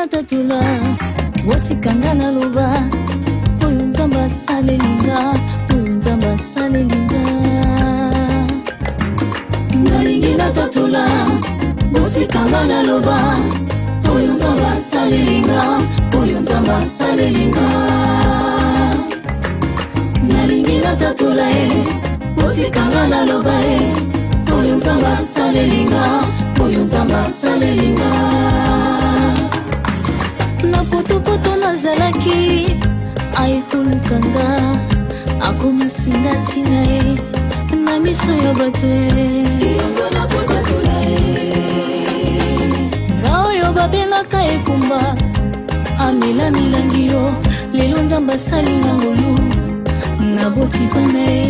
tatula wasikanga na loba oyo nzamba salelinga oyo nzamba salelinga nalingi na tatula wasikanga na loba oyo nzamba salelinga oyo nzamba salelinga nalingi na tatula wasikanga na loba oyo nzamba salelinga oyo nzamba salelinga na potopoto nazalaki aekolukanga akomisinga ntina ye na miso ya bato nga oyo babengaka ekumba amela milangi yo lelo nzamba salinga ngolu na botika na ye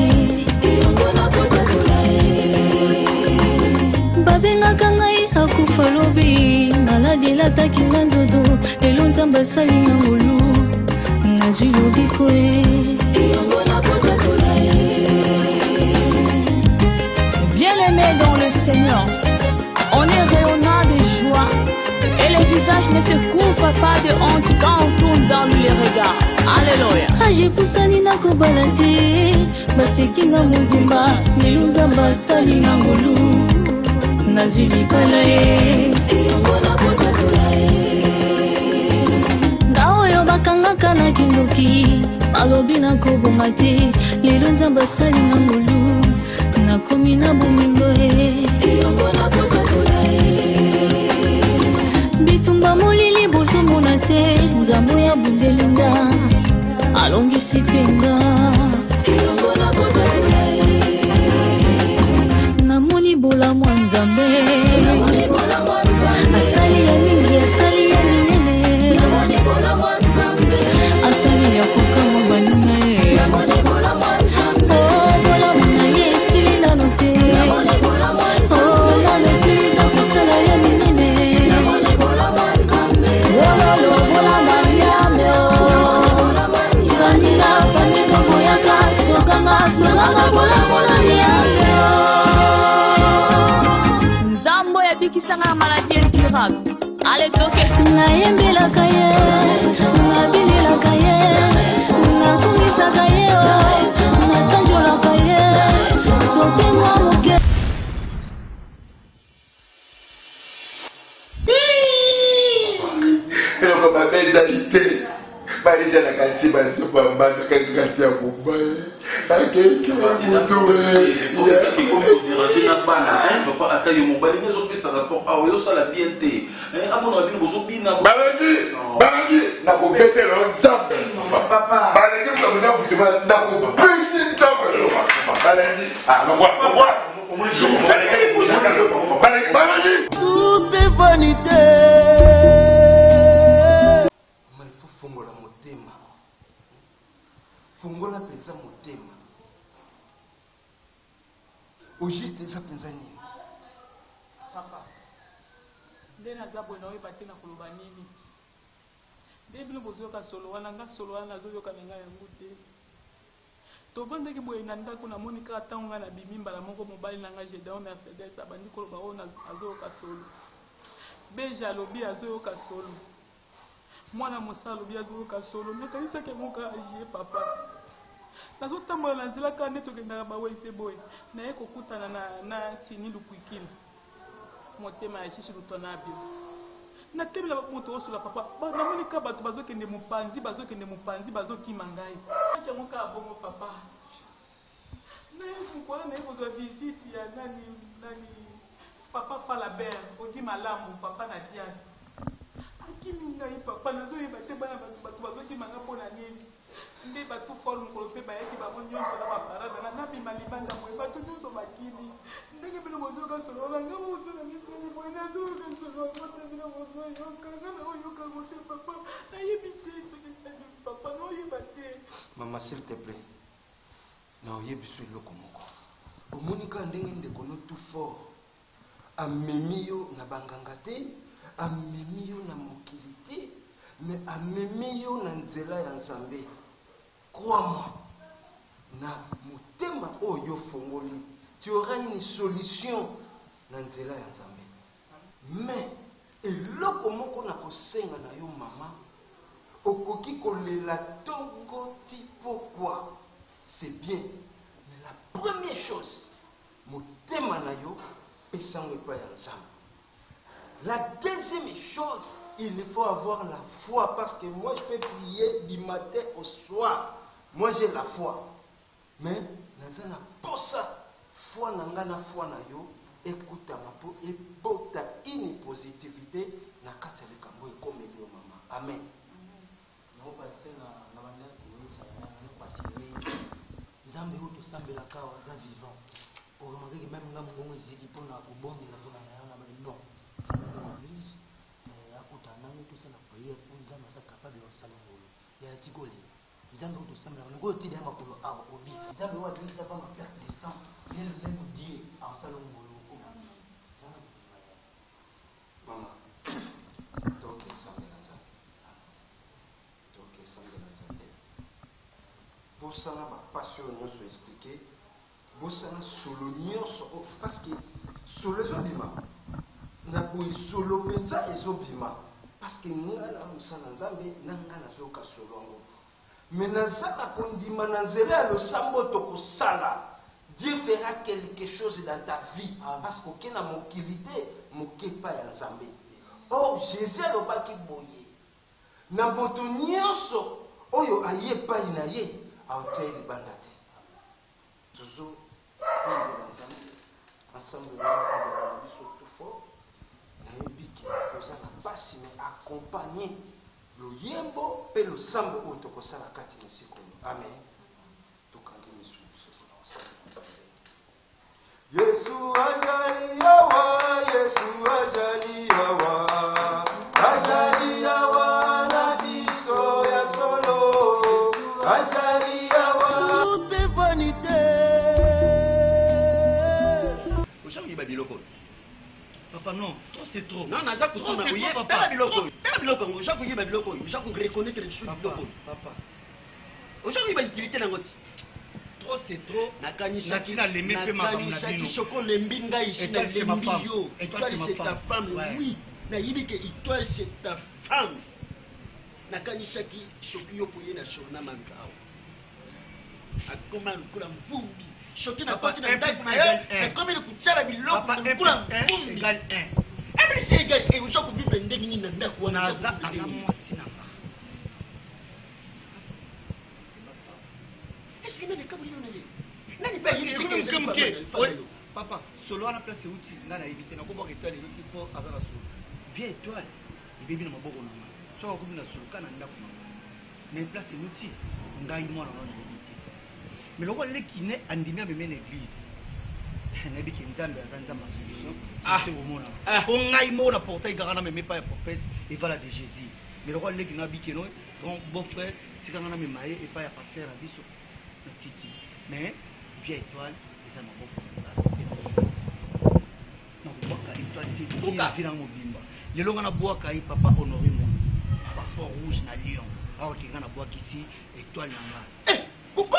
babengaka ngai akufa lobi maladi elataki nga nzodo lelo nzamba salinga ngolu nazwi lobiko Bien-aimés dans le Seigneur, on est rayonnant de joie et les visages ne se couvrent pas de honte quand on tourne dans les regards. Alléluia. Ajepusani na kobalate basekinga muzimba lelo nzamba salinga ngolu nazwi likala nga oyo bakangaka na kindoki balobi na kobonga te lelo nzamba salinga ngolu nakomi na bomingo bitumba molili bozomona te nzambo ya bundelinga alongisi penga namoni bolamu ya nzambe asali ya mingi asali ya minene asali ya kokama banina bolamu na ye esili nano te nano esili na kosala ya minene ololo bolama yame zanina paneno boyaka sokanga solanga bolamola yame nzambo yabikisanga maladi incurable ale toke nayembelaka ye nabililaka ye nakumisaka ye natanjolaka ye sokenga moke eloko mabe ezali te balija na kanisi banzoko ya mbanda kaki kasi ya mobali akeke mutu balangi nakobetela nzambe balangi mkamona butema nakobeti nzambe balangi tout est vanité. Fongola motema fongola penza motema au juste eza penza nini papa nde naza boye naoyeba te na koloba nini nde bino bozoyoka solo wana nga solo wana nazoyoka na ngai yango te tovandaki boye na ndako namoni kaka ntango ngai nabimi mbala moko mobali na ngai Gédéon Mercedes abandi koloba oyo azoyoka solo beja alobi azoyoka solo mwana mosala alobi azoyoka solo nakanisaki yango kaka agie papa nazotambola na nzela kaka nde tokendaka bawese boye naye kokutana na tini lukwikili motema ya shishi lutonabio natemela moto osola papa namoni kaka bato bazokende mopanzi bazokima ngai yango kaka bongo papa naye mokwana naye kozwa visite ya nani papa Palabert odi malamu papa na diane akimi ngai papa nazoyeba te bana bato bazokimanga mpo na nini nde bato fol mokolo mpe bayaki bango nyonso na baparade nabima libanda boye bato nyonso bakimi ndenge bino bozoyoka solo banga bozona misali boye nazoyoka solo mota bino bozoyoka nga naoyoka ngo te papa nayebi te soki sali papa naoyeba te mama s'il te plaît naoyebi so eloko moko omoni kaka ndenge ndeko no tout fort amemi yo na banganga te amemi yo na mokili te mais amemi yo na nzela ya nzambe crois-moi na motema oyo fongoli tu auras une solution na nzela ya nzambe mais eloko moko na kosenga na yo mama okoki kolela tongo ti pourquoi c'est bien mais la première chose motema na yo pesango epai ya nzambe. La deuxième chose, il faut avoir la foi parce que moi je peux prier du matin au soir. Moi j'ai la foi. Mais naza na posa foi nanga na foi na yo ekutama po ebota une positivité na kati ya likambo ekomeli yo mama. Amen. Non pasteur na banda kuisa na pasire nzambe oyo tosambelaka aza vivant oremarqueke même nga mongongo eziki mpona kobondela mpona na non église akuta nango tosala priere mpo nzambe aza capable ya kosala ngolo ya tikolela nzambe oyo tosambelaka nango oyo tili ya makolo awa obi nzambe oyo atilisa mpa maperte de sang nel même die asala ngolo mama tokesambela nzambe tokesambela nzambe bosala bapasi oyo nyonso explike bosala solo nyonso parce que solo ezobima na boye solo mpenza ezobima parce que nga na mosala nzambe na nga nazoyoka solo yango mais naza na kondima na nzela ya losambo tokosala Dieu fera quelque chose dans ta vie parce que na mokili te moke epai ya nzambe. Or Jésus alobaki boye na moto nyonso oyo aye epai na ye aotia libanda te. Toujours kondela nzambe ensemble na biso tout fort nayebi ke koza na pasi me accompagner loyembo mpe losambo oyo tokosala kati na esika oyo. Amen. Tokangi miso Yesu ajali yawa, Yesu ajali yawa, ajali yawa na biso ya solo, ajali yawa. Tout est vanité. Oshaki babiloko. Papa non, trop c'est trop. Non, non, Jacques, trop c'est trop, papa. Tala biloko. Tala biloko. Jacques, babiloko. Jacques, reconnaître les choses biloko. Papa. Oshaki balictivité na ngoti. Trop c'est trop. Nakanisha Choko lembinga ici na lembio. Étoile c'est ta femme. Oui. Na yibike étoile c'est ta femme. Nakanisha ki shoki yo poye na shona mangao. Akoma nkula mvumbi. Shoki na poti na ndaki na yo. Ekome le kuchara biloko nkula mvumbi. Égal 1. Every c'est égal. Et ushoko bible ndenge ni na ndaki wana. Naza mwasi na. Est-ce que nani pas yiri papa solo na place uti ngana éviter na ko ba étoile le sport azala solo bien étoile ibebi na maboko na nga so ko bina solo kana ndako na place uti ngai mwana na éviter mais loko le kiné andimi a meme na église na bi kinzambe azanza ma solution c'est au mona o ngai mona portail garana meme pas prophète et voilà de Jésus mais loko le kiné bi keno donc beau frère tikanga na memaye et pas ya pasteur à biso tiki mais bien étoile ça m'a beaucoup na boaka étoile tiki na vina mobimba lelo ngana boaka yi papa honoré moi passeport rouge na Lyon awa kinga na boaka ici étoile na nga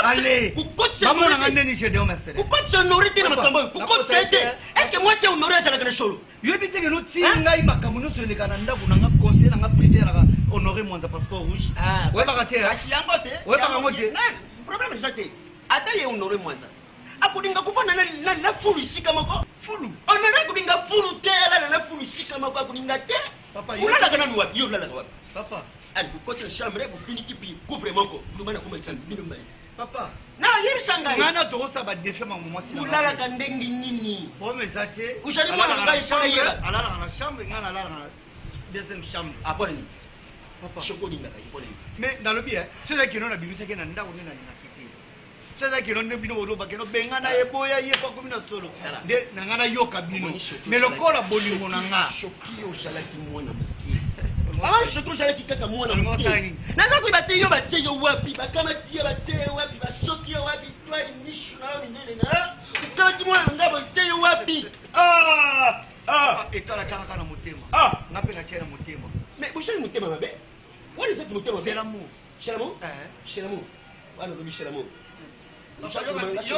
allez maman na ngane ni je de Mercedes pourquoi honoré te na makambo pourquoi c'est est-ce que moi c'est honoré à la cholo yo biti ke no ti ngai makambo no sele kana ndaku na nga conseil na nga privé na honoré moi za passeport rouge ouais ba te ouais ba ngote problème c'est ata ye honoré mwanza akudinga kufana na fulu sika mako fulu honoré kudinga fulu te ala na fulu sika mako akudinga te papa ulala kana ni wapi yo ulala wapi papa ali ku côté chambre ku fini kipi couvre moko lumana kuma tsana bino mbali papa na yiri sanga ngana to sa ba défait maman moi si ulala ka ndengi nini bon mais ça te ushali mwana ngai sana yela alala na chambre ngana alala na deuxième chambre apone papa chokoli ngaka ipone mais dans le bien c'est ça qui non na bimisa ke na ndako ni na kiti c'est ça qui non bino bodo ba ke no bengana eboya ye pa komina solo de na ngana yoka bino mais le kola bolingo na nga shoki yo shalaki mwana ah shoki shalaki kaka mwana na nako ibate yo batie yo wapi bakama tie batie wapi ba shoki yo wapi toi nishu na minene na ukati mwana ngabo tie yo wapi etala kaka na motema ngape na chena motema mais boshali motema mabe what is that motema c'est l'amour c'est l'amour c'est l'amour wana lobi c'est l'amour yo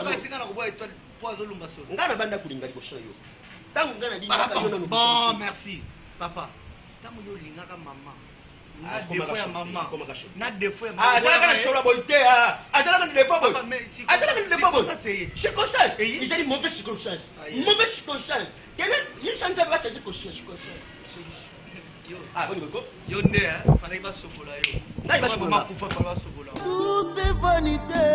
ka singa na ko boy etole poizo lumba solo ngana banda kulinga liboso yo tangu ngana dinga ka yo na bon merci papa ntango yo olingaka mama Ah, na defo ya mama comment ka choqué. na defo ya Ah, azalaka na shola boy te ah. Azalaka na defo boy. Azalaka na defo boy. Circonstance. Il a dit mauvaise circonstance. Mauvaise circonstance. Quelle est une chance va se dire circonstance. Ah, bon go. yo nde fallait basokola yo Ngai basokola. mama kufa fallait basokola Tout est vanité.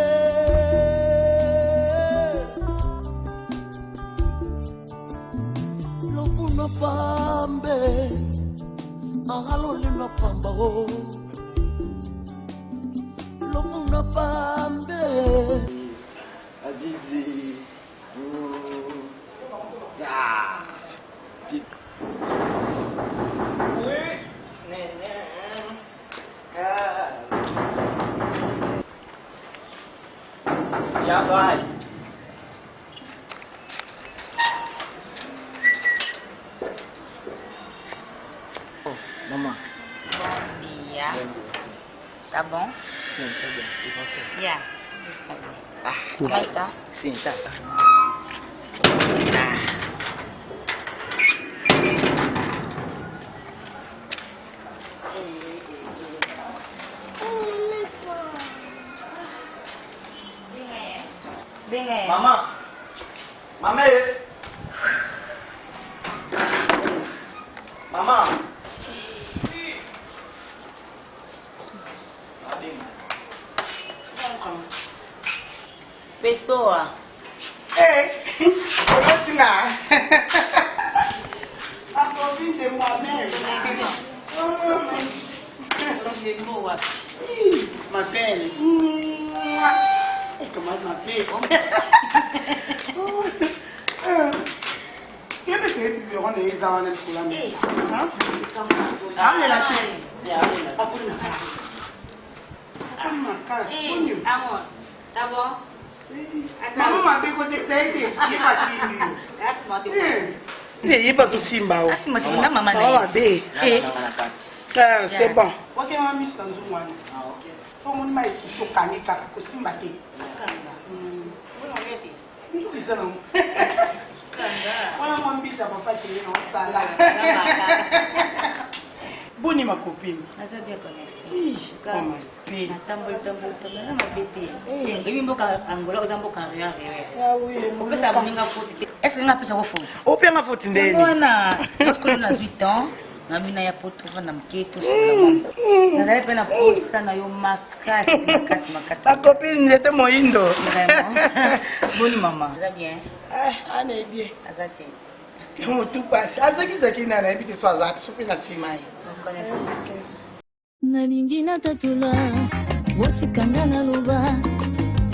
Lofuna pambe, ahalolina pamba ho. Lofuna pambe. Azizi, já vai. Oh, maman. Bom dia. Tá bom? Sim, tá bem. E você? Yeah. Ah, Como é que tá? sim, tá. Bem aí. Mamãe. Mamãe. Mamãe. Pessoa. Ei, eu vou ensinar. A fofinha de Boa. ma pele. Ecco, ma pele. Che ne sei più con i zavane del culo? Ah, nella serie. Ah, pure una cara. Ah, ma cara. Amor, tá bom? Mama, ma per cosa sei te? Che facili? Io passo Simba. Asma tuna mama na. Oh, vabbè. C'est bon. Ok, mama mi sta nzungwana. Ah, ok. Fomo ni mai sokani kaka ko Simba te. Ndukisa no. Wana mwambisa papa kile na sala. Boni ma copine. Naza bien connaissé. Comment? Natambol na mabete. Ngibi mboka Angola ozamboka rien rien. Ah oui, Opesa boninga futi. Est-ce que nga pesa ko futi? Openga futi ndeni. Mbona? Lorsque nous avons 8 ans, nami na ya poto na mketo solo. Nazali pe na posta na yo makasi. Ma copine n'était moindo. Vraiment. Boni maman. Ça va bien? Ah, ane bien. Azati. Mutu pasi. Azaki na na bite so azati so pe na simai. nalingi natatula bosikanga na loba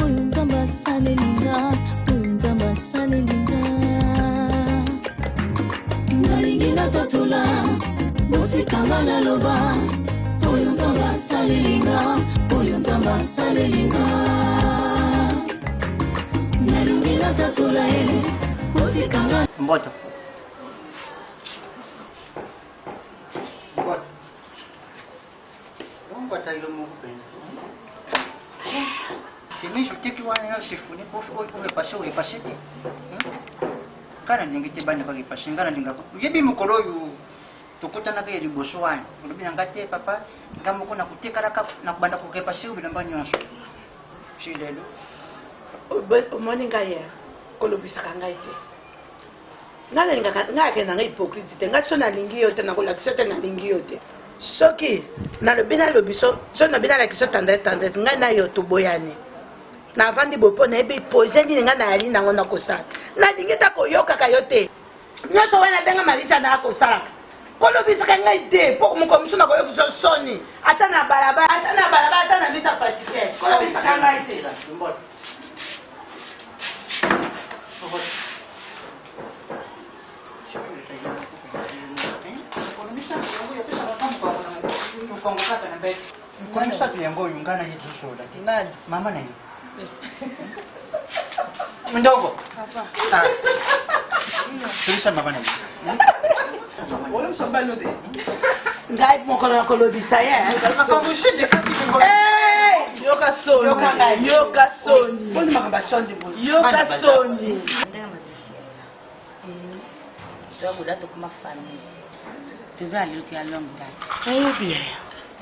oyo nzambe asalelinga oyo nzambe asalelinga nalingi natatula bosikanga na loba oyo nzambe asalelinga oyo nzambe asalelinga nalingi natatula bosikanga Mboto. Bata yo mo penso. Se me jute ki wana se fune ko le pasete. Kana ndingi te bana bagi pashinga ndinga ko. Yebi mukolo yu tokutana ke liboso wana. Olobi ngate papa ngamo ko na kutekala ka na kubanda ko ke pashe ubi namba nyonso. Shilelo. Omoni ngaya kolobisaka ngai te. Ngake na ngai hypocrite te. Ngai so nalingi yo te na kolakisa te nalingi yo te. Soki nalobi nalobi so nabi nalakisa tendresse ngai na yo toboyani navandi bopo nayebi pose nini ngai nayali nango na kosala nalingi ta koyokaka yo te nyonso wana benga malisa na kosalaka kolobisaka ngai te mpo mokomiso na koyokisa soni ata na balabala ata na bisa pasike kolobisaka ngai te. Kwani sasa yango yungana yitushoda. Tinani mama na hiyo. Mdogo. Papa. Ah. Tulisa mama na hiyo. Wala msambalo de. Ngai mokolo na kolobisa ye. Makabushinde kati ngo. Eh! Yoka soni. Boni makamba shondi boni. Yoka soni. Sababu dato kuma family. toza loki ya longue date. Oh bien.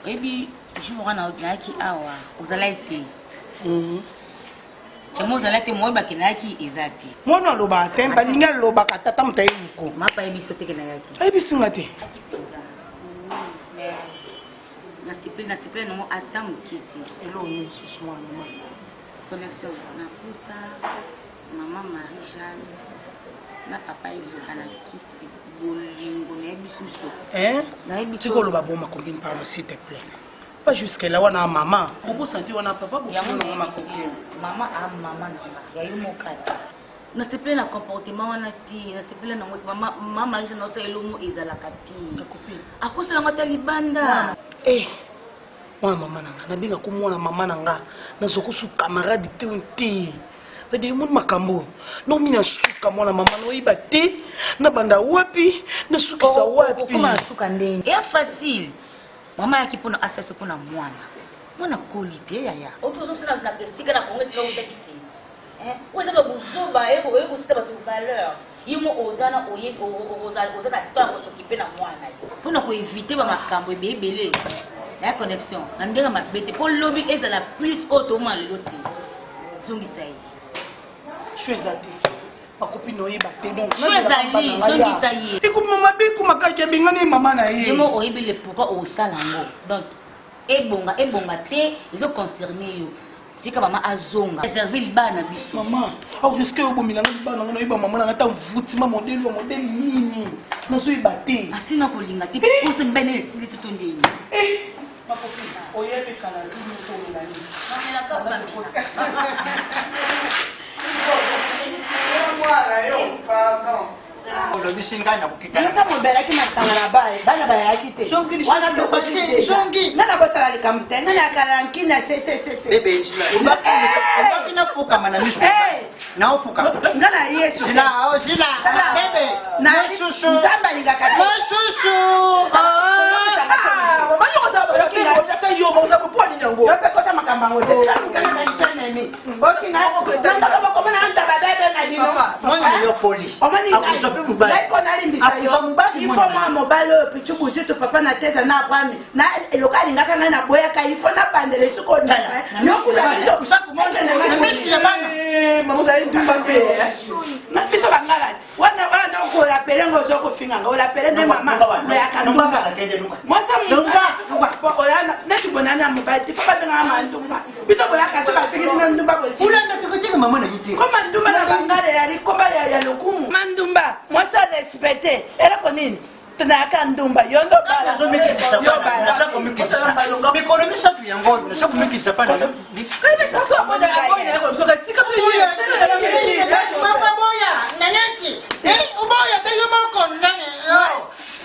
Ebi jour wana naki awa ozala ete. Chamo ozala ete moi bakinaki ezati. Mwana loba te baninga loba katata mutayi muko. Mapa ebi sote ke na yaki. Ebi singa te. Na tipe no ata mukiti. Elo ni susu mwana. Connexion na puta mama Marie-Jeanne na papa izoka na kiti bolingo na yebi susu. Na yebi tiko loba boma combine pardon s'il te plaît. Pas jusqu'à là wana maman. Obo senti wana papa bo na mama copine. Mama a mama na ya yumo kata. Na seple na comportement wana ti na seple na mama Marie-Jeanne no sa elomo ezala kati. Na copine. Akosela ngata libanda. Mwana mama nanga nabinga kumwana mama nanga nazokusu camarade te unte bade mun makambo no mina suka mwana mama no iba te na banda wapi na suka sa wapi kuma suka ndenge ya facile mama yaki pona access pona mwana quality ya otozo sina na testika na kongo sina utakiti oza ba buzuba ego sita ba valeur yimo ozana ozana tango sokipe na mwana pona ko éviter ba makambo ebebele la connexion ndenge mabete po lobby ezala plus auto maloti zongisa yi chouezati bakopine oyeba te donc zongisa yi ekomama bekomakaja bengani mama na ye yimo oyebele pourquoi osala ngo donc ebonga te ezo concerner yo tika mama azonga réserver libana biso mama risque obomina na libana ngo oyeba mama na ta vutima modèle nini nazoyeba te asina kolinga te pose mbene esili tuto ndeni oyebe kala ndini otolela ni mamela kaba mwana yo pardon olobisingana kukita nata mobelaki matanga na baye bana bayaki te wana tokosongi nana bosala likambo te nani akala nkina bebe obakina fukama na miso naofuka ngana yesu bebe nasusu nzamba lingaka te nasusu yopekota makambo yango teifomwa mobali oyo pichu buzitu papa na teza na abrami na eloka alingaka ngai na boyaka ifo na bandela esiko mamuzali ndumba mpe biso bangala wana okolapele ngo ozokofinga olapele nde mama loyaka ndumba mwasa neti bonani ya mobali ti papa bengaka mandumba biso boyaka so bafikisi na ndumba koma ndumba na bangala yali koma ya lokumu mandumba mwasa respecte eloko nini tunayaka ndumba yondo mikolo misatu yango nasokumikisa pana mama boya naneti uboya te yomoko nane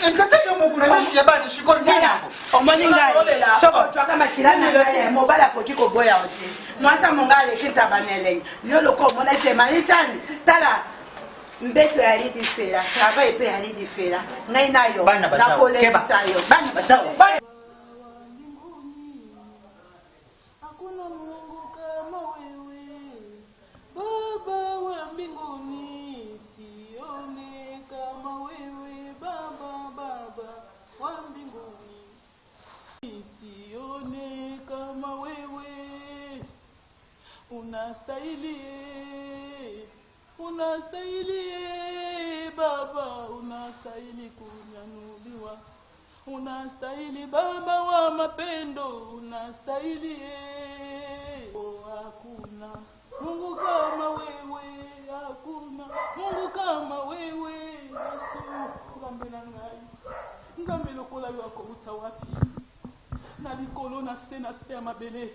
entata yomokuna misiya bana sikolo nyango omoni ngai soko twaka makila na ngai mobali akoki koboya ote mwasa monga alekisa banelenge yo loko omona ete malitani tala mbeto yali difera travail epe yali difera ngai nayo nakolekisa yo bana basawa hakuna Mungu kama wewe Baba wa mbinguni, sione kama wewe Baba wa mbinguni, sione kama wewe unastahili Baba, unastahili kunyanuliwa, unastahili Baba wa mapendo, unastahili hakuna Mungu kama wewe, hakuna Mungu kama wewe Yesu. Nzambe na ngai, Nzambe lokola yo akouta wapi na likolo na se ya mabele,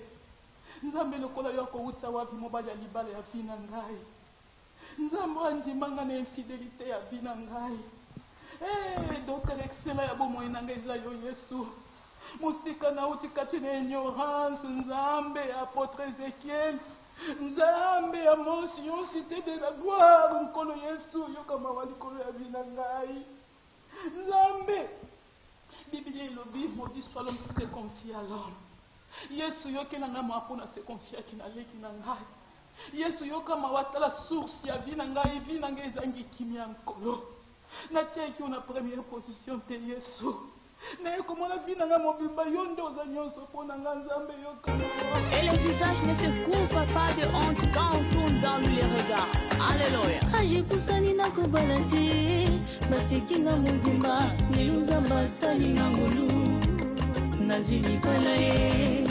Nzambe lokola yo akouta wapi mobali ya libala ya vi na ngai, Nzambe andimanga na infidélité ya vi na ngai. Docteur excellent ya bomoi na ngai eza yo Yesu. Musika na uti kati na ignorance, Nzambe apôtre Ezekiel, Nzambe ya mention cité de la gloire, nkolo Yesu yoka mawa likolo ya vi na ngai. Nzambe Biblia elobi maudit soit l'homme qui se confie à l'homme. Yesu yoke na ngai mapona se confie ki na leki na ngai. Yesu yoka mawatala source ya vi na ngai ezangi kimia nkolo. na cheki una première position te Yesu. Na komona vina mobimba yondo za nyonso pona nzambe yoka. Et les visages ne se couvrent pas de honte quand on tourne dans les regards. Alléluia. Ajikusani na kubalati, basekinga muzimba, niluza basali na ngolu. Nazili palae.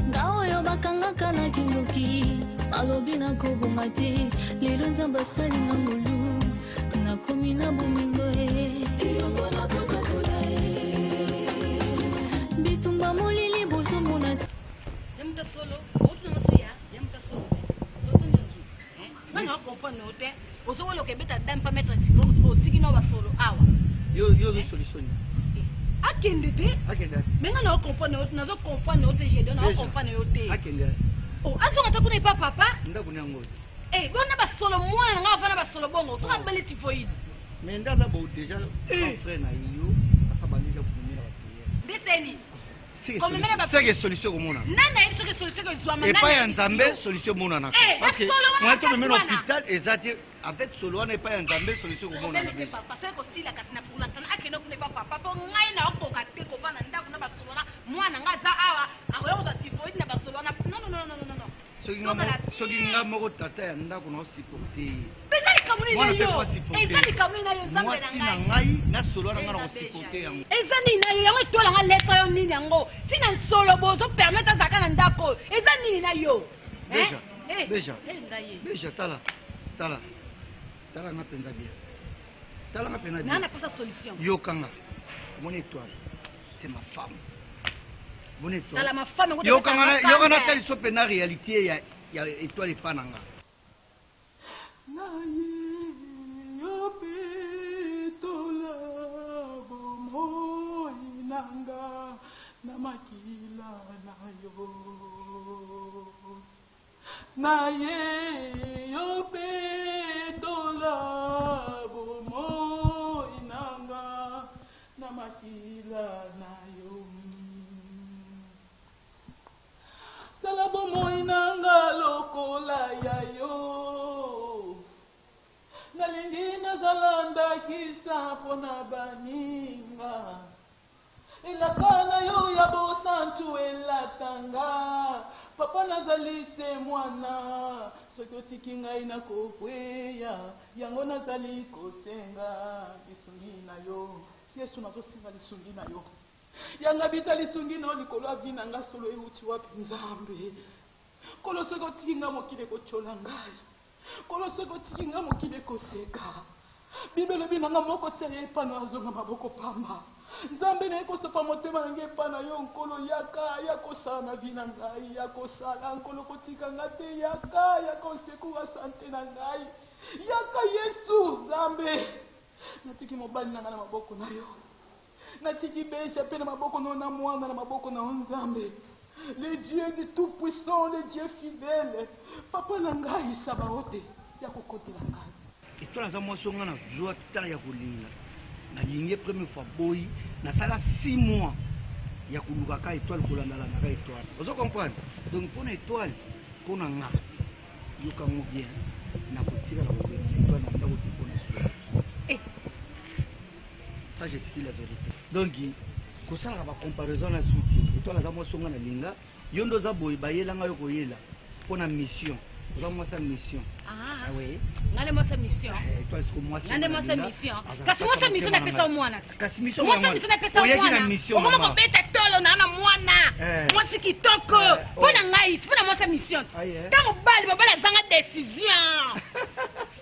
Ngao yo bakanga kana kinduki, alobi na kobungati, niluza basali na ngolu. Nakomi na bumingo bitumba molili bozomona yamuta solo otu na masuya yamuta solo soso nyozu nanga comprendre ote osobola okebeta dampa mettre tiko otiki no basolo awa yo solution akende te menga na comprendre ote nazo comprendre ote je na comprendre ote akende oh azonga takuna ipa papa ndako nyango bona basolo mwana nga bafana basolo bongo soka mbele tifoide mais ndaza bo déjà frère na yo asa bandika kumira baprière ndeteni c'est que solution komona nana il que solution que soit et pas ya nzambe solution mona na parce que moi to même hôpital ezati avec solo wana pas ya nzambe solution komona na mais papa c'est ko stila katina pour lantana akeno kuna papa po ngai na okoka te ko bana ndako na basolo na mwana nga za awa akoyo za tifoide na basolo na non soki nga moko tata ya ndako na osupporte mwasi na ngai nasolo na ngai na kosupporte yango eza nini na yo yango etolanga letre yo nini yango ntina nsolo bozo permettre azalaka na ndako eza nini na yo deja tala nga mpenza bien tala nga mpenza bien napesa solution yokanga omoni étoile c'est ma femme yokana taliso mpe na réalité ya étoile epa na nga yopetola bomoi nanga na makila na yo naye yopetola bomoi nanga na makila na yo sala bomoi nanga lokola ya yo nalingi nazala ndakisa mpona baninga elaka na yo ya bosantu elatanga papa nazali se mwana soki otiki ngai nakokweya yango nazali kosenga lisungi na yo yesu nazosenga lisungi na yo yanga bita lisungi na likolo ya vina nga solo euti wapi nzambe kolo soki otiki nga mokili kochola ngai kolo soki otiki nga mokili koseka bibelo binanga moko tia ye epano azonga maboko pamba nzambe naye kosopa motema nange epana yo nkolo yaka ya kosala na vi na ngai ya kosala nkolo kotika nga te yaka ya kosekura sante na ngai yaka yesu nzambe natiki mobali nanga na maboko na yo natiki besha mpe na maboko na yo na mwana na maboko na yo nzambe le dieu du tout puissant le dieu fidèle papa na ngai sabaote ya kokotela ngai etoile aza mwasi onga na zwa tala ya kolinga nalingi première fois boyi nasala 6 mois ya kolukaka étoile kolandalanaka étoile ozo comprendre donc mpona étoile mpona nga yokango bien nakotika na kobena étoile na ndako te mpona soa ça je te dis la vérité donc kosalaka bacomparaison na suki étoile aza mwasi onga na linga yo ndo oza boye bayelanga yo koyela mpona mission oza mwasi ya mission oui ngale mwasa mission étoile siko mwasi ngale mwasa mission kasi mwasa mission na pesa mwana kasi mission mwasa mission na pesa mwana okoma kobeta tolo na mwana mwasi kitoko mpona ngai mpona mwasa mission ntango bali mobali azanga décision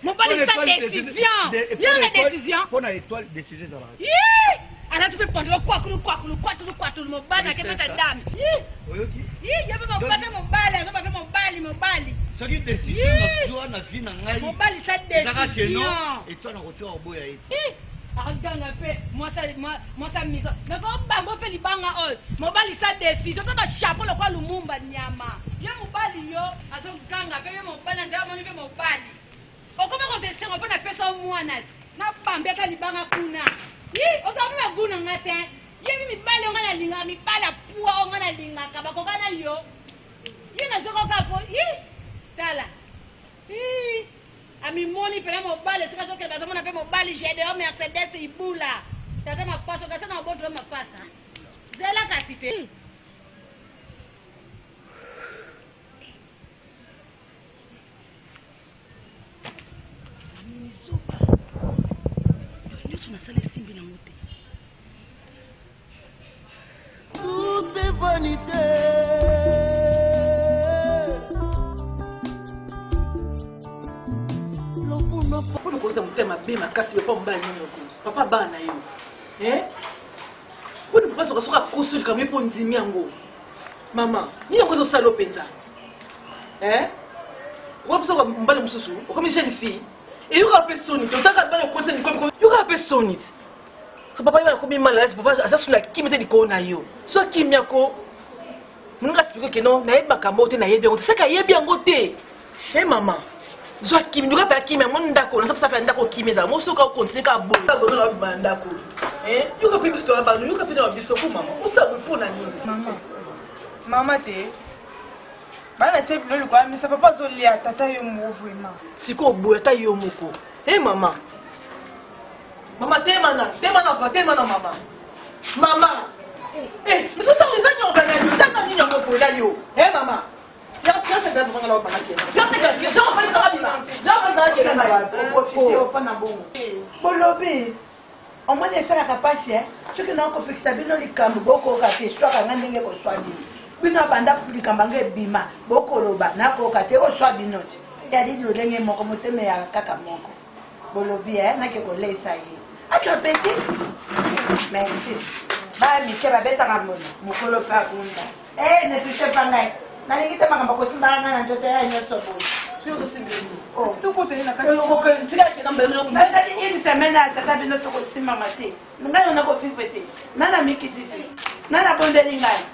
mobali sa décision yo na décision mpona étoile décision ezalaka alati mpe pandelo kwatulu mobali akepesa dame yape mobali mobali soki décision nazwa na vie na ngai mobali sa décision étoile nakotika koboya ye akaganga mpe mwasa miso nakobamba mpe libanga oyo mobali sa décision to bachapeau lokwa lumumba nyama ye mobali yo azoganga mpe ye mobali andeamoni mpe mobali okoma kosesengo mpo napesa mwana nabambi ata libanga kuna ozabi maguna nga te yebi mibali onga nalingaka mibali apuwa onga nalingaka bakoka na yo ye nazokoka po tala amimoni pele mobali sika zoke bazomona pe mobali Gédéon Mercedes ibula tata mapaso kasa na boto mapasa zela kasi te sopa nyoso na sala simbi na mote tout est vanité. Pour nous motema be makasi papa mbaya nyongo papa bana yo pour nous papa soka kusu kamwe po nzimi yango mama ni yango zo salo penza wapi soka mbale mususu okomi jeune fille et yuka pesoni totaka bana kote ni komi yuka pesoni so papa yaba komi malade papa asasula kimete diko na yo so kimya ko munga spiko keno na yeba kamote na yebi yango saka yebi yango te mama zo kimi nduka ba kimi mon ndako na sapa ndako kimi za mosoka continue ka bo ka bono na ba ndako yuka pe biso ba no yuka pe na biso ko mama usabu pona nini mama te bana te bilo kwa misa papa zo lia tata yo mo vraiment siko bo tata yo moko mama te mana mama miso ta ngani organize tata nini ngo po da yo mama ya c'est ça pour la banane ya c'est que je vais faire ça bien là on va dire là profiter au pana bon bolobi on m'a dit ça la capacité ce que non ko fixa bino likambo boko ka te soit ka ndenge ko swadi bino banda ku likambo nge bima boko loba na ko ka te ko swadi note ya di ndenge moko moteme ya kaka moko bolobi na ke ko lesa yi acho petit merci ba mi ke ba beta ngamono mukolo fa kunda ne touche pas ngai na ningita makamba kosimbana na njoto ya nyoso boy sio kusimbeni tuko tena na kati ko ntika kina mbele na ni semena tata bino to kosimba mate ngai na ko fifete nana mikitisi nana bondeli ngai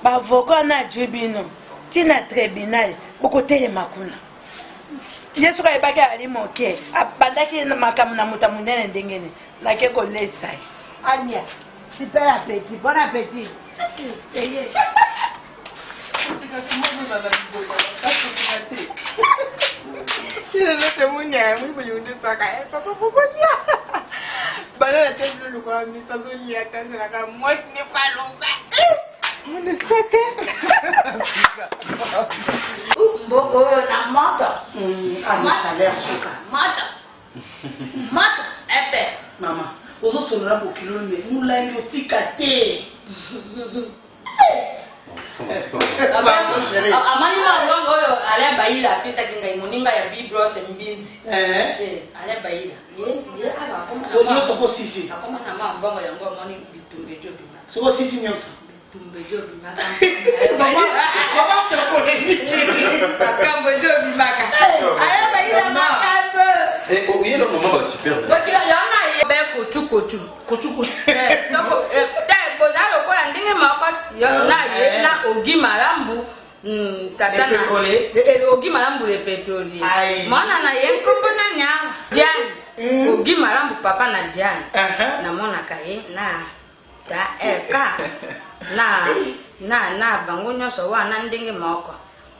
ba voko na jibino tina tribunal boko tele makuna yesu ka ibaki ali moke abandaki na makamu na mutamunene ndengene na ke ko lesai anya super appétit bon appétit Sila na temunya, muy buyundo saka papa pokonya. Bala na teblo lu kwa misa zo liata na ka mos ni palonga. Mune saka. Mboko na moto. Salaire suka. Moto epe. Mama, ozo sonora po kilo me mula ni otika te. Amani na longo yo ale baila pesa kinga imuninga ya bibros mbinzi ale baila ye aba koma so nyo soko sisi akoma na mambongo yango moni bitumbe jobi soko sisi nyo bitumbe jobi maka baba te ko ni akambo jobi maka ale baila makambo oye lo mama ba super bakila yana ye be kotu soko bozalo kwa ndenge makoti na ye na ogi malambu tata na ogi malambu le pétrolier mwana na ye nkombo na nyama Diane ogi malambu papa na Diane na mona kaye na ta eka na bango nyoso wana ndenge moko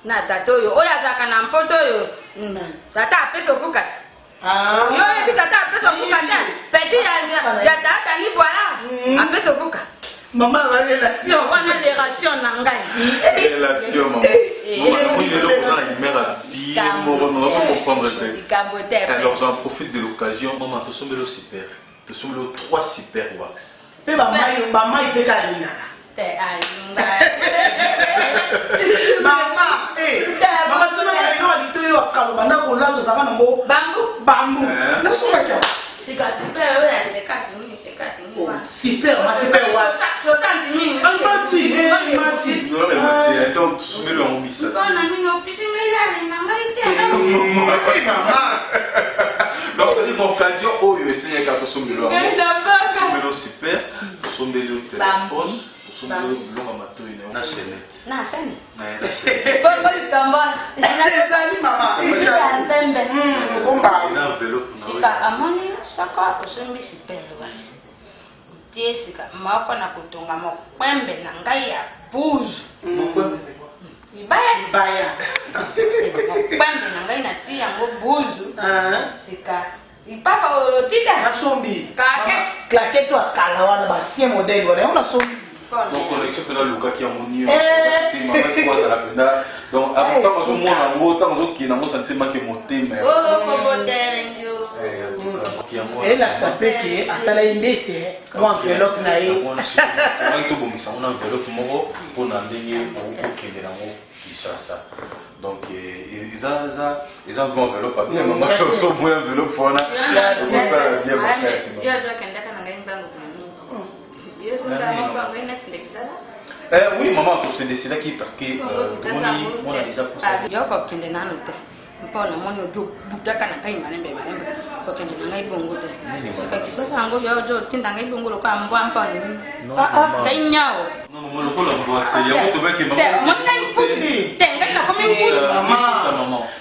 na tata oyo azaka na mpoto oyo tata apeso fukati yo ebi tata apeso fukati petit ya tata ni voilà apeso fukati maman a relation on a des relations nangai relation maman il est là pour ça il mère à vie on va comprendre alors j'en profite de l'occasion maman to sombelo super to sombelo 3 super wax c'est maman il fait kalina te alinga maman maman tu na ino lito yo akalo banda ko lazo saka na mo bambu na soma cha sika super wewe alikati ni super ma super wa mati donc soumez-le en missa donc c'est une occasion où il essaie de soumez-le super soumez-le téléphone soumez-le long amateur na chaînette na chaînette bon tamba c'est maman na enveloppe sika amoni saka osombi super wasi tiesika mako na kutunga mokwembe na ngai ya buzu libaya bande na ngai natia yango buzu sika ipapa otika nasombi claqué to akala wana basien modèle wana on asombi donc connexion pena luka ki yango nyonso mama twazala pena donc ntango azomona yango ntango azokina yango sentiment ke motema elakisa mpe ke asala ye ndese mwa enveloppe na ye ongai tobongisa ngo na enveloppe moko mpona ndenge okokende yango Kinshasa. Donc eza mwa enveloppe abie mama oso mwa enveloppe wana okosala oui maman to se décidaki parce que mon a déjà poussé yo ko kende nanu te mpona moni ojo butaka na kai malembe ko kende na ngai bongo te sika kisasa ngo yo jo tinda ngai bongo lo kwa mbwa mpona kai nyao non mo lo ko lo mbwa te ya to beki maman mo ngai pusi te ngai na komi pusi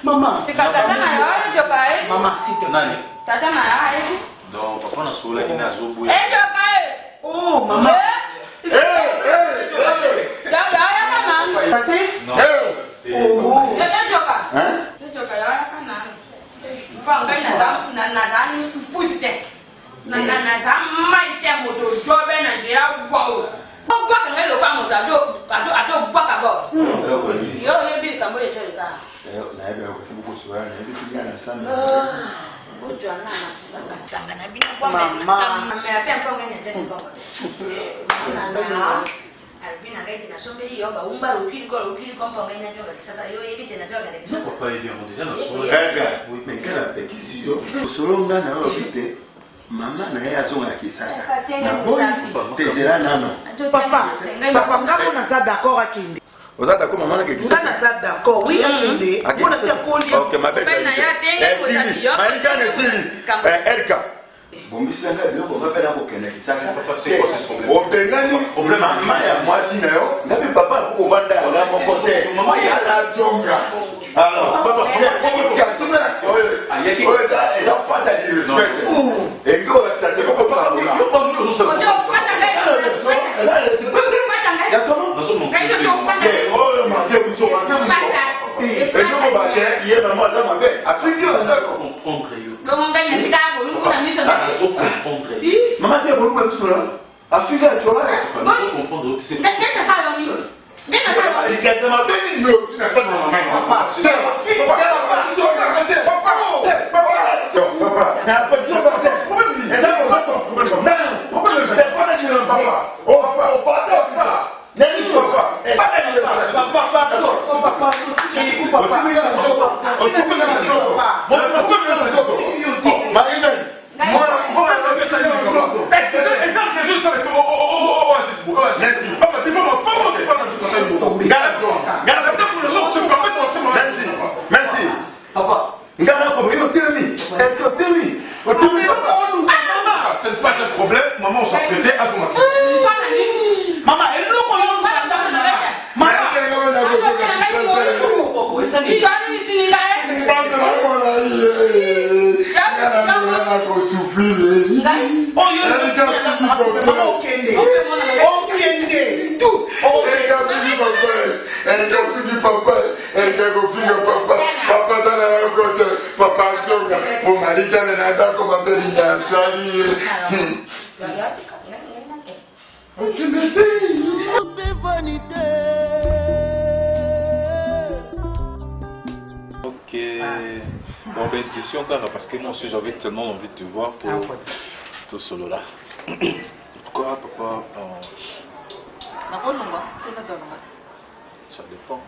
mama sika tata na yo jo kai mama sito nani tata na ya donc papa na sola kina azobu jo kai oh mama Albina ngai na sombeli yo ba umba ukili kompa ngai na jonga kisasa yo yebi tena jonga le kisasa papa il est déjà na sola oui mais quelle appétit yo solonga na obite mama na ya zonga kisasa na boyi tezela nano papa ngako na za d'accord akinde oza d'accord maman na kisasa ngana za d'accord oui akinde bona sia koli OK ma belle na ya tenga malika ne sili Erika bombisa nga biloko bapela kokende kisaka obengani mama ya mwasi na yo ngapi papa akokobanda yanga moko te mama yala jonga ezafata direspect engo batate kokopaola oyo make biso ezoko bate ye mama aza mabe afingi bazako comprendre yo maman tu es bon pour tout là. Afrique tu vois. Je comprendre c'est. Merci. Papa. C'est pas un problème. Maman, on s'apprêtait à commencer. Maman, elle nous Ok. Bon, ben, question encore parce que moi aussi j'avais tellement envie de te voir pour tout solo là. Pourquoi, papa ça dépend.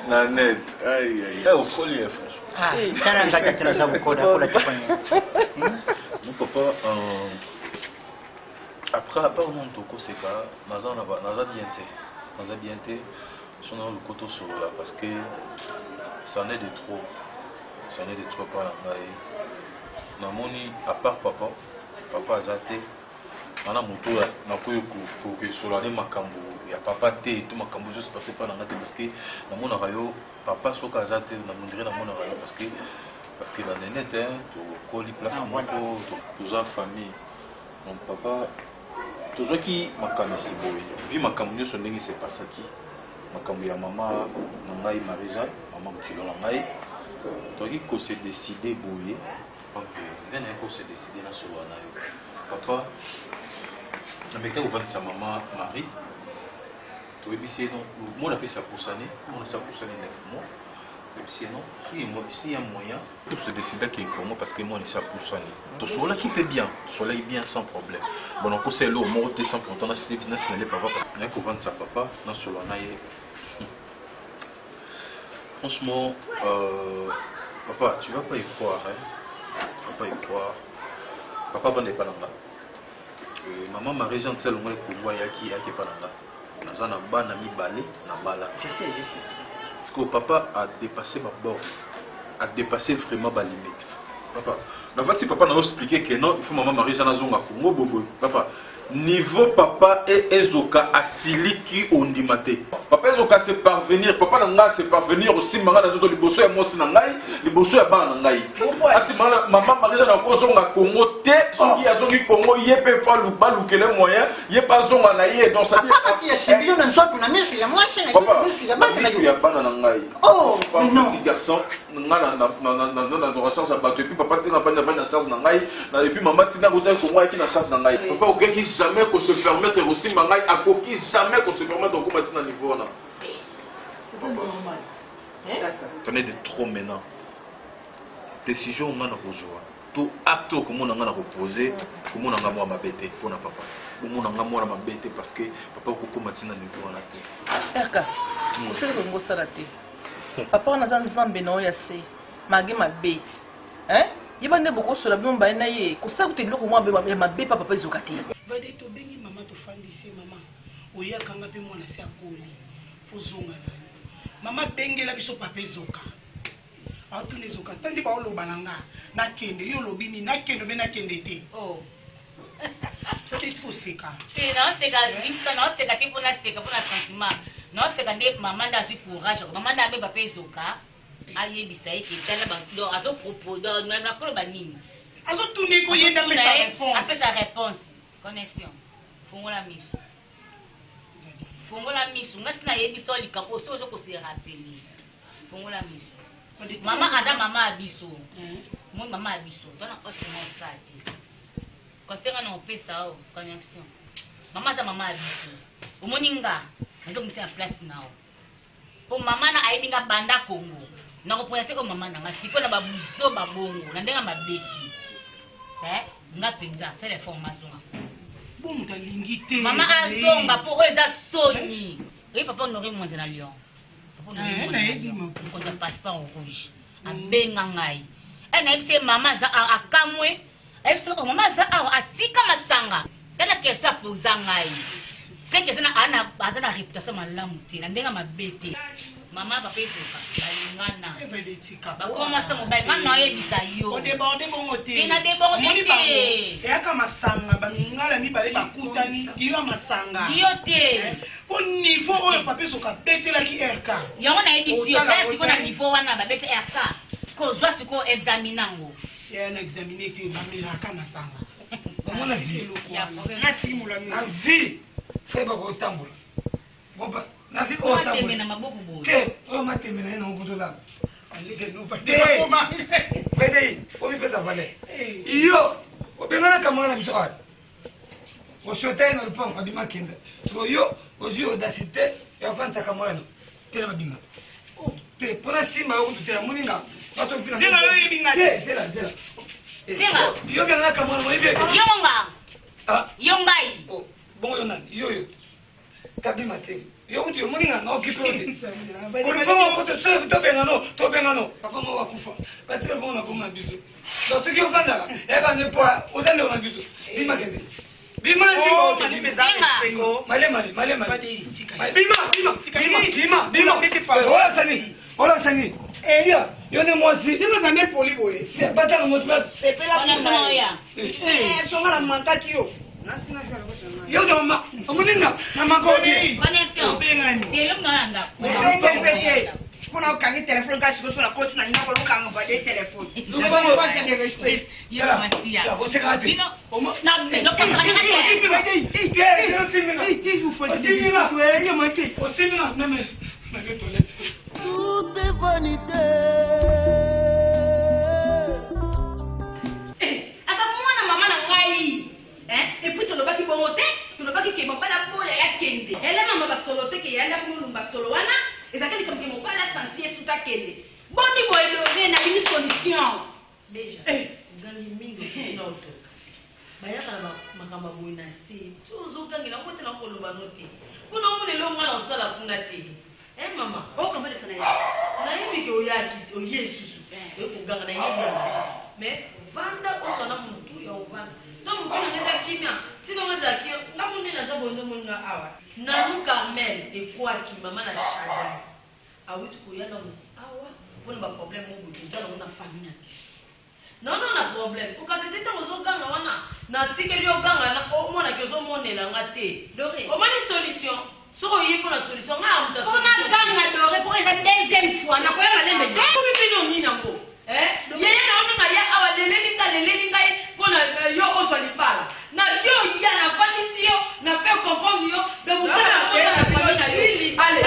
Nanette, aïe aïe. Au collier, non, papa, après au monde toko c'est pas naza bien té son le koto solo là parce que ça en est de trop par là na moni à part papa azate mana moto na koyo ko solo ne makambo ya papa té tout makambo juste passer par là parce que na mona rayo papa soka azate na mondire na mona rayo parce que la nénette hein to koli place moto to za famille mon papa toujours qui m'a connaissé boy vu ma camoufle son dingue c'est pas ça qui ma camoufle ya maman nangai Marie-Jeanne maman kilo nangai toi qui ko se décider boy donc venez ko se décider na solo na yo papa na meka ko vendre sa maman Marie tu es bien non moi on appelle ça pour ça né on a ça pour ça né 9 mois sinon s'il y a moyen tout se décider qui est pour moi parce que moi on est ça pour ça né tout sur là qui peut bien sur là bien sans problème bon on conseille l'eau moi on sans pourtant dans cette business n'allait pas parce qu'on a qu'on vendre sa papa dans solo na franchement papa tu vas pas y croire hein tu vas pas y croire papa vendait pas là-bas maman Marie-Jeanne celle moi pour voir qui pas là-bas nazana bana mi balé na bala je sais parce que papa a dépassé ma borne a dépassé vraiment ma limite papa na vati papa n'a expliqué que non il faut maman Marie-Jeanne azonga Congo bobo papa niveau papa et Ezoka asiliki ondimate papa Ezoka c'est parvenir papa nanga c'est parvenir aussi manga na zoto liboso ya mosi na ngai liboso ya bana na ngai asi maman Marie-Jeanne na kozonga Congo te soki azongi Congo yepe fa lukele moyen yepa zonga na ye donc ça dit papa tu es chimio na nzoto na mesi ya mwasi na mesi ya bana na yo ya bana na ngai oh non petit garçon nga na adoration ça battu et puis papa tina pas na charge na ngai et puis maman tina ko ta Congo qui na charge na ngai papa okeki jamais qu'on se permette aussi mangai à coquille jamais qu'on se permette de commencer à niveau là. C'est pas normal. Tenez de trop maintenant. Décision on a rejoint. Tout acte comme on a reposé, comme on a moi ma bête pour na papa. Comme on a moi ma bête parce que papa ko commencer à niveau là. Erka. Vous savez ngo sarate. Papa on a nzambe no ya se. Magi mabe. Hein? Yebande boko sola bimba na ye. Ko sa kutelilo ko mwa be mabe papa Ezoka te. Vade to bengi mama to fandi se mama oya kanga pe mwana se akoli pozonga mama bengela biso papa Ezoka auto Ezoka tandi ba oloba nanga na kende yo lobini na kende be na kende te oh peut-être faut seka non c'est que non c'est que pour la sentiment non c'est que maman da si courage maman da be papa Ezoka aye bisaye ke tala ba do azo propos do na ko ba nini azo tuni ko yenda pe sa réponse après sa réponse connexion fongola miso ngasi na yebi so likapo so ko se rappeler fongola miso mama ada mama abiso mon mama abiso dona osse mon sati ko senga na opesa o connexion mama ada mama abiso omoninga ndo mse en place nao po mama na aibinga banda Congo na ko poyate ko mama na ngasi ko na babuzo babongo na ndenga mabeki nga penza téléphone mazonga bon talingite mama azonga pour eza soni et papa n'aurait moins na lion papa n'aurait pas passeport rouge abenga ngai na ebise mama za akamwe ebise ko mama za atika masanga tala ke sa poza ngai c'est que ça ana bazana réputation malamu tina ndenga mabete mama papa Ezoka balingana bakoma sa mobile ngana yebisa yo o débordé bongo te ina débordé te yaka masanga bangala mibale bakutani kiyo masanga yo te au niveau oyo papa Ezoka betelaki RK yango na yebisi yo kasi ko na niveau wana babete RK ko zwa siko examinango ya na examiner te bamelaka masanga komona vilo kwa na simula na vie feba ko tambula bomba na vie ko tambula na maboko bo ke o mateme na ina ubutola alike no pate koma bede o mi pesa vale iyo o bengana kama na biso ati o shote na lupon abima kinda so yo o ji audacité ya fanta kama no tena mabinga te pona simba o tutela muninga wato pina tena yo ibinga tena tena yo bengana kama no ibe yonga yongai bongo yona yo tabima te yo uti yo muninga na okipote bongo ko to benga no papa mo wakufa patire bongo na bongo biso donc ce qui on fanda e ba ne poa o dande on biso bima kende bima ndiko mali mezanga pengo male bima Ola sani. Elia, yo ne mosi. Dima zane poli boye. Bata no mosi ba. Sepela kuna ya. Songa la mankaki yo. Nasina shara kwa. Yo do ma. Omuninga na makoni. Connexion. Bengani. Delo nanga. Bengo pete. Kuna ukangi telefone kasi ko sona koti na nyako lukanga ba de telefone. Lupango ba de respect. Ya masia. Ya ko sekati. Dino. Na no ka Tout est vanité. Et puis tu ne vas pas monter, tu ne vas pas qui m'ont pas la boule et kende. Elle a maman solo te qui yanda kumulumba solo wana. Et ça qui comme qui m'ont pas la sentir sous ta kende. Boni boy doré na une solution. Déjà. Gangi mingi noto. Baya kala makamba boina si. Tuzo kangi na kote na koloba note. Kuna umune lo mwana osala funga te. Mama, o kama de fana ya. Na hivi ke oyaki o Yesu. Yo kuganga na yeye. Mais vanda ko sona mutu ya ovanda. Donc, on est qui bien. Si on est qui, on a monté dans un bon moment awa. Nanou Carmel et quoi qui maman a chagrin. Ah oui, tu peux y aller dans awa. Pour ne pas problème mon bout. Déjà on a famille. Non non on a problème. Pour quand tu étais dans un gang wana, na tikeli au gang na au moins na kezo monde la ngate. Doré. Comment une solution? Sur y pour la solution. On a gang na doré pour la deuxième fois. Na quoi aller me. Comment bino ni nango? Yeye naona ya awa lele linga pona yo osolipala na yo ya na vanisi yo na pe comprendre yo de vous faire la famille na lili allez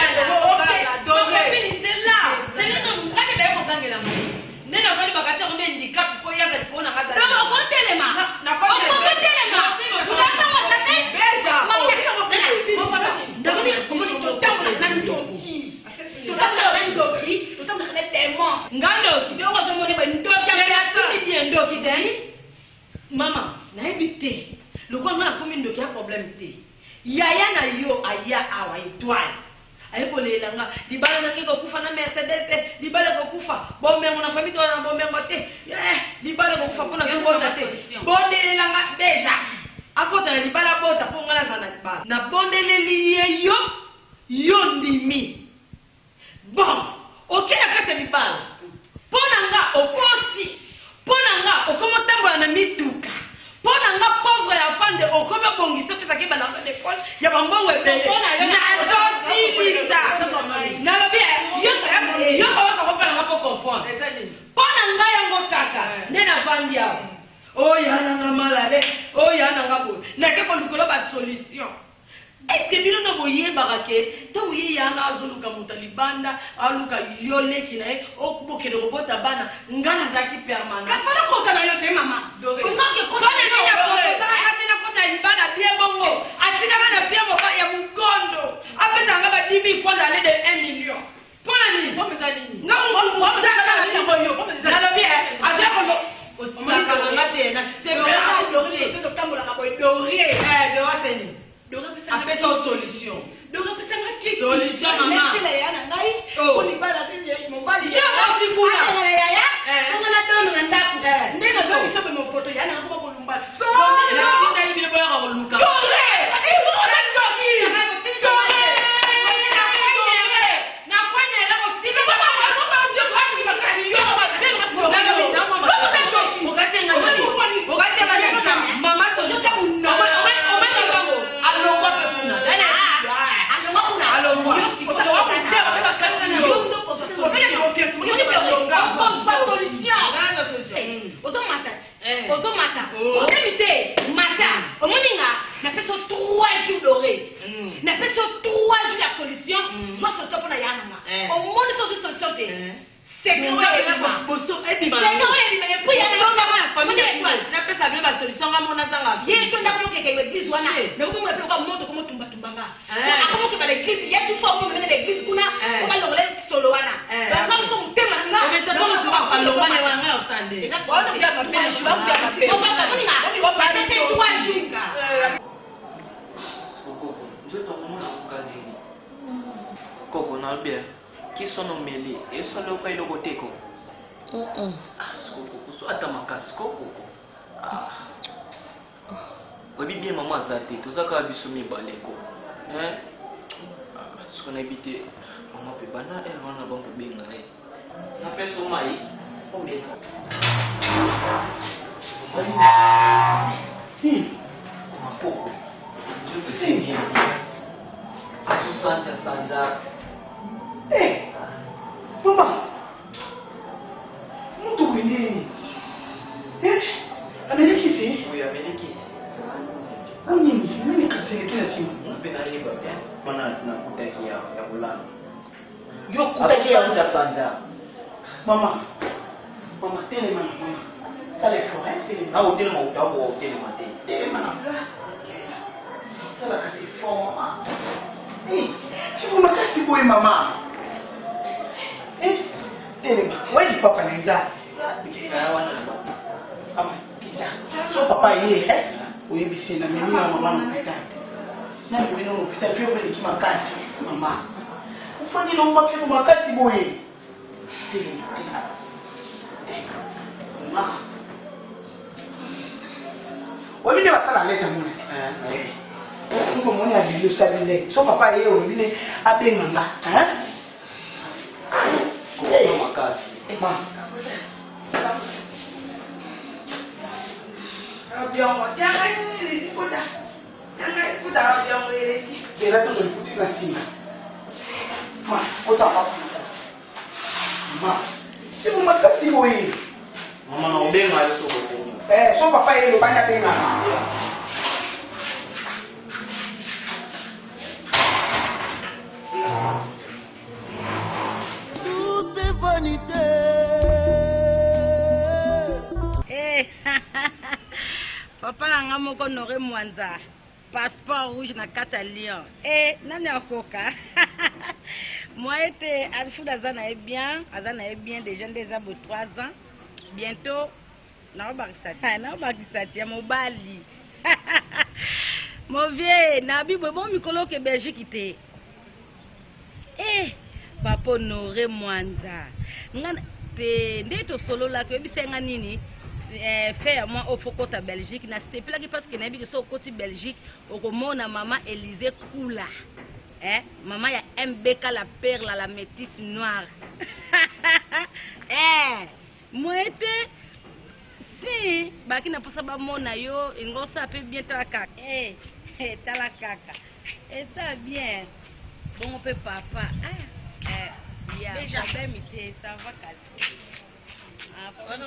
doré c'est là c'est non ngane ba ko ngela mo nena vali bakati ko handicap ko ya ko na ngada no ko telema na ko telema unasa watate beja Maman, na évité. Le quoi na commune de qui a problème té. Yaya na yo aya awa étoile. Ayi ko le langa, di bala na ngiko kufa na Mercedes, di bala ko kufa. Bon mais mon famille to na bon mais moté. Di bala ko kufa pona ko bonda té. Bonde langa déjà. Akota di bala bota po ngala sana di bala. Na bonde le lié yo ndimi. Bon, OK na kata di bala. Ponanga okoti. Ponanga okomotambola na mituka. Ponanga pauvre ya fande okome bongiso pesa ke bala de poche ya bambongo ebele. Na totisa. Na lobi yo ko pala ngapo confond. Ponanga yango kaka nena vandia. Oya nanga malale, oya nanga bo. Na ke ko lukolo ba solution. Est-ce que bino no boye barake to boye yana azuluka mutalibanda aluka yole kinae okuboke de robota bana ngana zaki permanent kafala kota na yote mama ngake kota na kota libana bien bongo atika bana bien boka ya mugondo apesa ngaba divi kwanza ale de 1 million pona nini pomeza nini na mo nini boyo na lobi aja kono osaka ngate na tebe doré to tambola ka boy doré de wateni. Après son solution. Donc après ça solution maman. Si la yana ngai ko ni bala bibi mon bali. Ya ba ti kula. Ya. On a donné un ndaku. Ndeka zo biso be mo photo yana ko ko lumba. So. Na kinda ibi le boya ko luka. Dore. Ibo na ndoki. Dore. Na kwanya la ko ti ba ba ko ba ti ko ti ba ka ni yo ba ti ba ko. Na lo na mama. Ko ka tenga ni. Ko ka tenga ni. Mama so yo ta unno. Koko na bien. Qui sont mêlés et sont le pays logoté ko. Ah, skoko, so ata makasko koko. Ah. Obi bien maman zate, tout ça ka biso mi baleko. Hein? Ah, ce qu'on habité maman pe bana elle wana bon pe benga eh. Na peso mai. Ome. Mapoko. Je te sais bien. Asusanja sanja. Eh, mama, não estou vendo. Eh, Amelikisi? Oui, Amelikisi. Nini kasiriki na simu? Mpena yeba bien. Mana nakutaki ya kulala. Yo kutaki ya utasanza. Mama, tele mama. Ça les forêts, tele. Na hotel ma utabu hotel ma tele. Tele mama. Ça la kasi fort mama. Eh, tu veux ma kasi boy mama. Tele mama. Ouais, du papa Neza. Ama, kita. So papa yeye, uyebisi na mimi na mama na kita. Na mimi na mfita pia kwa hiki makasi mama. Ufanye na mama pia makasi boy. Tele mama. Mama. Wewe ndio wasala leta mwana. Niko mwana ya bilio sabile. So papa yeye wewe abenganga, Kwa makasi. Mama. Era tu soy puti na sima. Ma, ota pa. Ma. Si mo makasi mo yi. Mama na obenga yo so ko. So papa yeye lo banya benga. Tout est vanité. Papa nanga moko Nore Mwanza passeport rouge na kati ya Lyon. Nani akoka? Moi ete Alfred azana bien déjà déjà pour 3 ans. Bientôt na obakisati ya mobali. Mon vieux na bibo bon mikolo ke Belgique te. Papa Nore Mwanza. Ngana te ndeto solo la ke bisenga nini? Fait à moi au Fokota Belgique na c'était là parce que na bi so côté Belgique au komona maman Élysée Koula maman ya MBK la perle la métisse noire moi était si baki na posa ba mona yo ngosa pe bien tala kaka tala kaka et ça bien bon on peut papa ya déjà ben mité ça va casser. Après 4e,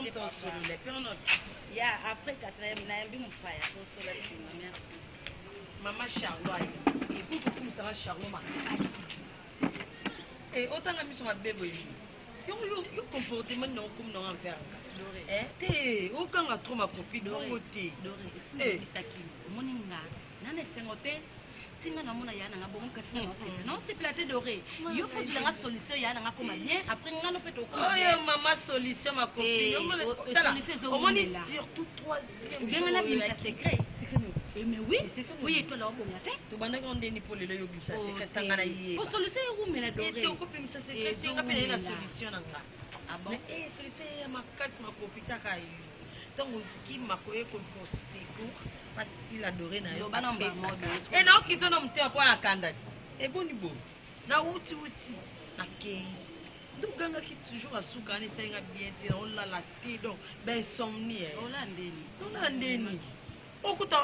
maman Charlotte. Et puis tout ça Charlotte et autant la mission à bébé. Yo comportement non comme non envers. Aucun a trop ma copine Dorothée. Moninga, nana sengote. Singa na mona yana ngabo ngati non c'est platé doré yo faut sur la solution yana ngako bien après ngano peut to maman solution ma copine au moins surtout 3e bien na bimisa secret mais oui et toi là on ngate to bana ngonde ni pole le yo bimisa secret tanga na yé faut solution yo mena doré to ko bimisa secret yo ngapela la solution nanga mais solution ya makasi ma copine ta kai tango ki makoye ko conséquent parce qu'il adorait na yo bana mbamodo et na okitono mte kwa akanda et boni bon na uti na kei nduganga ki toujours asuka ni senga bien te on la donc ben somni on ndeni okuta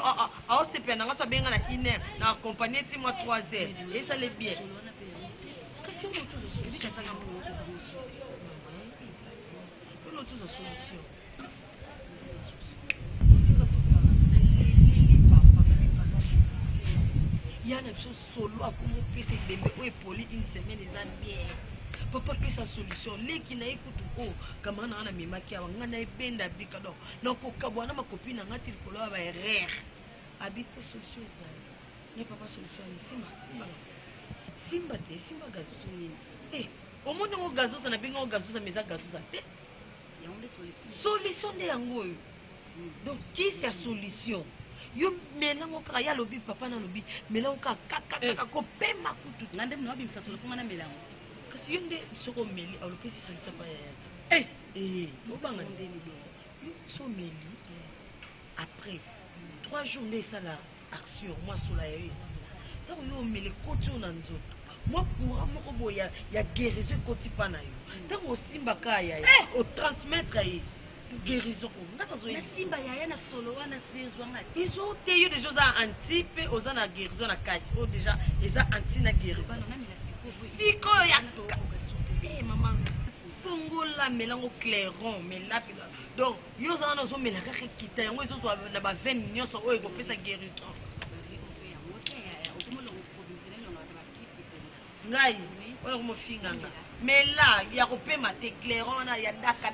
a se pena ngaso benga na 1 heure na accompagner ti moi 3 heures et ça les bien kasi on tout de suite katanga mo tout de solution. Il y a des choses solo à comment faire ces bébés ou poli une semaine ils ont bien. Papa que sa solution les qui n'a écouté oh comme on a mis maquillage on a benda bikado donc au cas où ma copine a ngati likolo ba erreur habiter solution ça mais papa solution ni simba gazo ni au moins on gazo ça na bingo gazo ça mais ça gazo ça te il y a une solution de yango donc qui c'est solution yo melango ka ya lobi papa na lobi melango ka kaka ko pema kutu ngande mno bi msasolo kungana melango kasi yo nde soko meli au lopesi solution pa ya obanga ndeni do yo so meli après 3 jours nde ça la action moi sola ya yo ta yo meli koti na nzoto moi courant moko boya ya guérison koti pa na yo ta ko simba ka ya o transmettre yi guérison mais simba ya na solo wana sezwanga ils ont eu des choses anti pe ozana guérison na kati o déjà eza anti na guérison siko ya maman pongo la melango clairon mais là donc yo zana zo melaka kita yango zo na ba 20 millions so o ko pesa guérison ngai oyo komofinganga mela ya kopema te clairona ya daka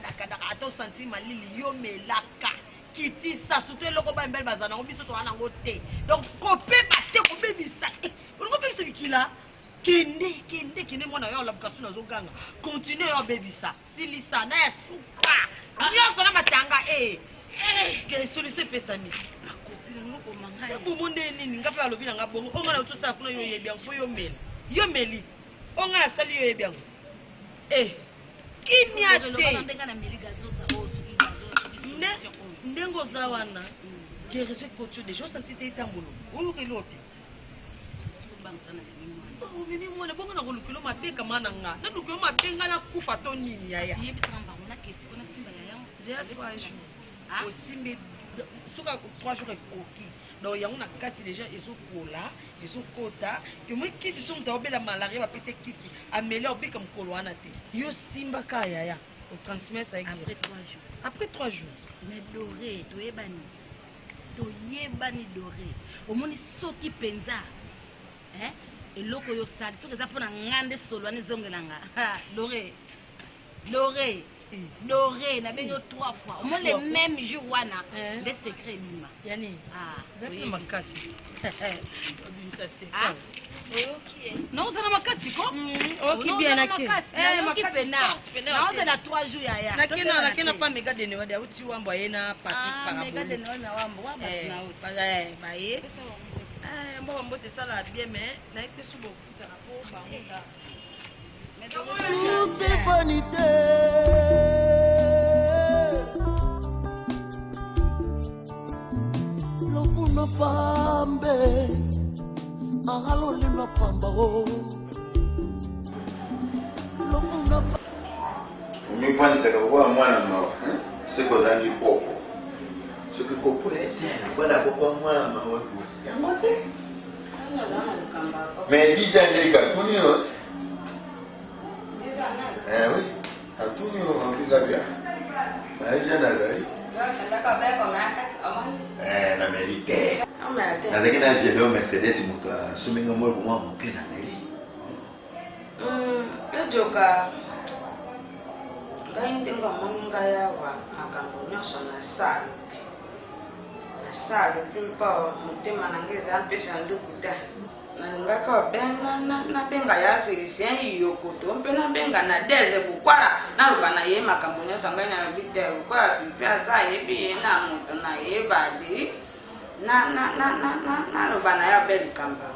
ata osanti malili yo melaka kitisa surtout eloko bambele baza nango biso towana yango te donc kopema te kobebisa olokobebisa mikila kende mwana yo olabuka su nazoganga continue yo obebisa silisa na ya suka nyonso na matanga solution epesami bumunde nini nga mpe alobi nanga bongo onga na otosala kuna yo oyebi yango mpo yo meli onga nasali yo oyebi yango kimia te ndenge oza wana guérison kotio deja osanti te etambolo olukeli o te omemi mwana bongo na kolukelo mabe kama na nga nalukelo mabe nga nakufa to nini yaya osimbi soka 3 jours ekoki donc yango na kati déjà ezokola ezokota tomoi kisi so moto aobela malaria bapete kisi ameli obika mokolo wana te yo simbaka yaya otransmettre après 3 jours mais doré toyebani doré omoni soki mpenza eloko oyo osali soki eza mpona nga nde solo wana ezongelanga doré nabengi yo 3 fois omoni le même jour wana nde secret ebima yani zaki makasi obimisa naozala makasi ko naozala 3 jours yaya nakena pa mega de newade auti wambo aye na baye mbo bambote esala bien mais naye te su bokutana po bangoda Tout est vanité. Lopuna pambe, ahalo lina pamba ho. Lopuna pambe. Umefanya kwa mwana mwa, siko zangi popo. Siko kopo etena, bwana popo mwana mwa. Yangote. Mais déjà les gars, tunio. Oui, à tout niveau, on peut bien. Mais j'ai n'avais. La mérite. Avec un j'ai le Mercedes, mon toi, soumis au mot pour moi, mon cœur n'a le joka. Gain de Mangaya, à Cambodia, son salle. La salle, une part, mon thème en anglais, un peu sans doute. Ngaka benga na benga ya Félicien yokoto mpe na benga na deze bukwala na luka na ye makambo nyonso ngai na bite bukwala pipia za yebi na moto na ye badi na luka na ya belikamba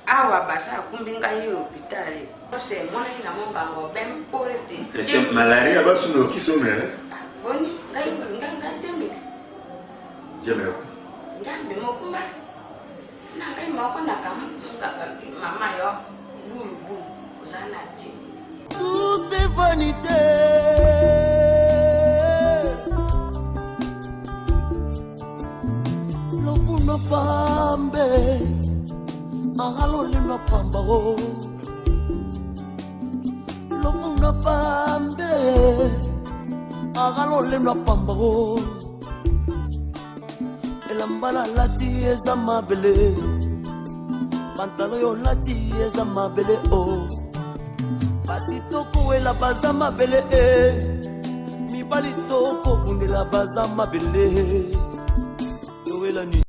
awa basa akumbi ngai hôpital ose mwana na mombango bem poete c'est malaria basu no kisomela boni ngai jambe jambe mokumba nangai moko nakam mama yo bulu ozana ti tout est vanité lopuna pambe ahalo lina pamba ho lopuna pambe ahalo lina pamba ho elambala lati eza mabele pantalo yo lati eza mabele basi tokowela baza mabele mibali tokobundela baza mabele yowela nini